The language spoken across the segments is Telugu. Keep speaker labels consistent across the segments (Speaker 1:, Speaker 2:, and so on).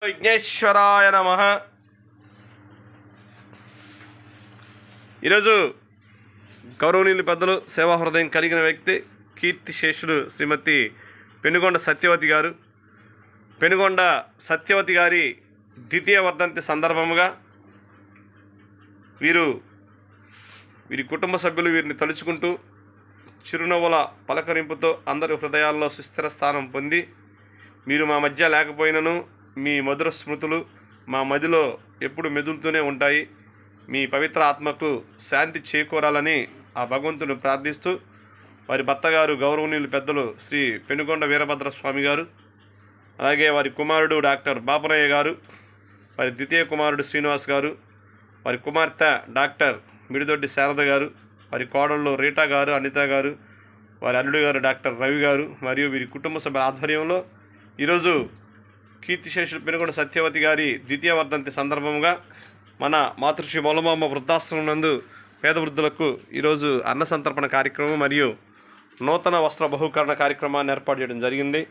Speaker 1: విఘ్నేశ్వరాయ నమః. ఈరోజు గౌరవనీయులు పెద్దలు సేవా హృదయం కలిగిన వ్యక్తి కీర్తిశేషులు శ్రీమతి పెనుగొండ సత్యవతి గారు. పెనుగొండ సత్యవతి గారి ద్వితీయ వర్ధంతి సందర్భముగా వీరి కుటుంబ సభ్యులు వీరిని తలుచుకుంటూ చిరునవ్వుల పలకరింపుతో అందరి హృదయాల్లో సుస్థిర స్థానం పొంది, మీరు మా మధ్య లేకపోయినను మీ మధుర స్మృతులు మా మదిలో ఎప్పుడు మెదులుతూనే ఉంటాయి. మీ పవిత్ర ఆత్మకు శాంతి చేకూరాలని ఆ భగవంతుని ప్రార్థిస్తూ, వారి భర్త గారు గౌరవనీయులు పెద్దలు శ్రీ పెనుగొండ వీరభద్ర స్వామి గారు, అలాగే వారి కుమారుడు డాక్టర్ బాపనయ్య గారు, వారి ద్వితీయ కుమారుడు శ్రీనివాస్ గారు, వారి కుమార్తె డాక్టర్ మిడిదొడ్డి శారద గారు, వారి కోడళ్ళు రీటా గారు, అనిత గారు, వారి అల్లుడు గారు డాక్టర్ రవి గారు మరియు వీరి కుటుంబ సభ్యుల ఆధ్వర్యంలో ఈరోజు కీర్తిశేషులు పెనుగొండ సత్యవతి గారి ద్వితీయ వర్ధంతి సందర్భంగా మన మాతృశ్రీ మొలమాంబ వృద్ధాశ్రమం నందు పేద వృద్ధులకు ఈరోజు అన్న సంతర్పణ కార్యక్రమం మరియు నూతన వస్త్ర బహుకరణ కార్యక్రమాన్ని ఏర్పాటు చేయడం జరిగింది.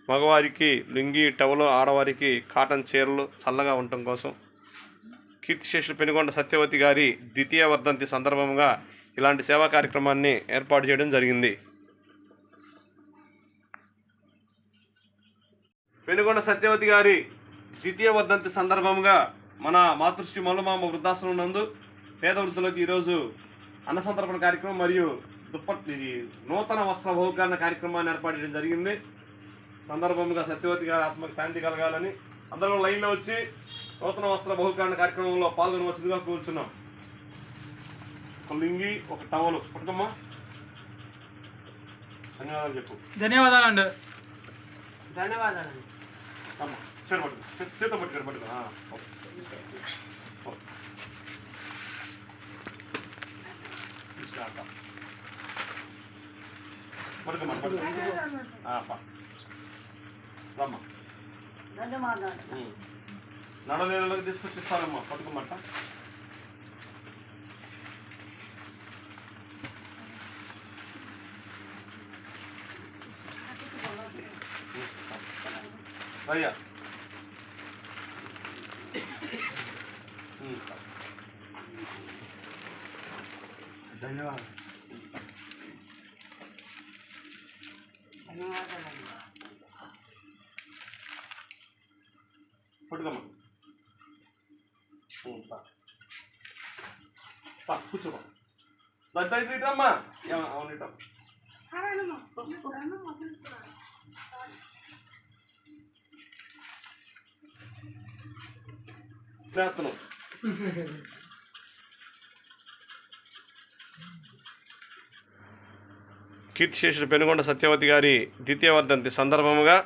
Speaker 1: మగవారికి లుంగి టవలు, ఆడవారికి కాటన్ చీరలు చల్లగా ఉండటం కోసం కీర్తిశేషులు పెనుగొండ సత్యవతి గారి ద్వితీయ వర్ధంతి సందర్భంగా ఇలాంటి సేవా కార్యక్రమాన్ని ఏర్పాటు చేయడం జరిగింది. పెనుగొండ సత్యవతి గారి ద్వితీయ వర్ధంతి సందర్భంగా మన మాతృశ్రీ మొలమాంబ వృద్ధాశ్రమం నందు పేద వృద్ధులకు ఈరోజు అన్న సంతర్పణ కార్యక్రమం మరియు నూతన వస్త్ర బహుకరణ కార్యక్రమాన్ని ఏర్పాటు చేయడం జరిగింది. సందర్భంగా సత్యవతి గారి ఆత్మకు శాంతి కలగాలని అందరూ లైన్లో వచ్చి నూతన వస్త్ర బహుకరణ కార్యక్రమంలో పాల్గొనవలసిందిగా కూర్చున్నాం. ఒక లింగి, ఒక టవలు పట్టుకమ్మా. ధన్యవాదాలు చెప్పు.
Speaker 2: ధన్యవాదాలండి.
Speaker 3: ధన్యవాదాలండి.
Speaker 1: చేత పట్టుకొని పట్టుకో. పట్టుకోమ్మా రమ్మా.
Speaker 3: ధన్యవాదాలు.
Speaker 1: నడలేళ్ళకి తీసుకొచ్చి ఇస్తారమ్మా. పట్టుకోమంట. అయ్యా ధన్యవాదాలు. పట్టుకోమ్మా. కూర్చోమ్మా. దగ్గరమ్మా. అవునిటమ్మా. ప్రార్థన. కీర్తిశేషులు పెనుగొండ సత్యవతి గారి ద్వితీయ వర్ధంతి సందర్భముగా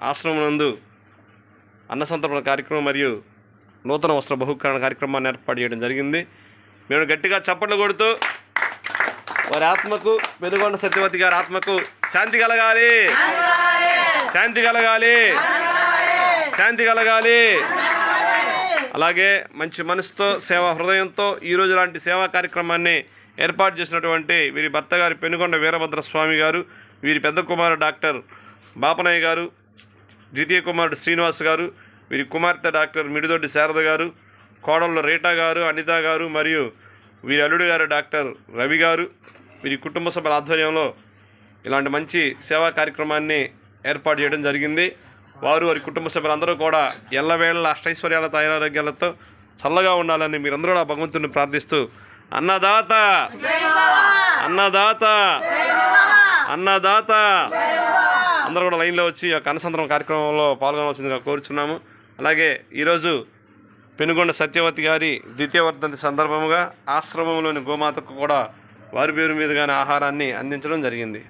Speaker 1: ఆశ్రమం నందు అన్న సంతర్పణ కార్యక్రమం మరియు నూతన వస్త్ర బహుకరణ కార్యక్రమాన్ని ఏర్పాటు చేయడం జరిగింది. మేము గట్టిగా చప్పట్లు కొడుతూ వారి ఆత్మకు, పెనుగొండ సత్యవతి గారి ఆత్మకు శాంతి కలగాలి, శాంతి కలగాలి, శాంతి కలగాలి. అలాగే మంచి మనసుతో, సేవా హృదయంతో ఈరోజు లాంటి సేవా కార్యక్రమాన్ని ఏర్పాటు చేసినటువంటి వీరి భర్త గారి పెనుగొండ వీరభద్ర స్వామి గారు, వీరి పెద్ద కుమారుడు డాక్టర్ బాపనయ్య గారు, ద్వితీయ కుమారుడు శ్రీనివాస్ గారు, వీరి కుమార్తె డాక్టర్ మిడిదొడ్డి శారద గారు, కోడళ్ళు రీటా గారు, అనిత గారు మరియు వీరి అల్లుడు గారు డాక్టర్ రవి గారు, వీరి కుటుంబ సభ్యుల ఆధ్వర్యంలో ఇలాంటి మంచి సేవా కార్యక్రమాన్ని ఏర్పాటు చేయడం జరిగింది. వారి కుటుంబ సభ్యులందరూ కూడా ఎల్లవేళ అష్టైశ్వర్యాల ఆరోగ్యాలతో చల్లగా ఉండాలని మీరందరూ ఆ భగవంతుని ప్రార్థిస్తూ అన్నదాత అన్నదాత అన్నదాత అందరూ కూడా లైన్లో వచ్చి ఆ కనసంతరం కార్యక్రమంలో పాల్గొనవలసిందిగా కోరుచున్నాము. అలాగే ఈరోజు పెనుగొండ సత్యవతి గారి ద్వితీయ వర్ధంతి సందర్భముగా ఆశ్రమంలోని గోమాతకు కూడా వారి పేరు మీదుగానే ఆహారాన్ని అందించడం జరిగింది.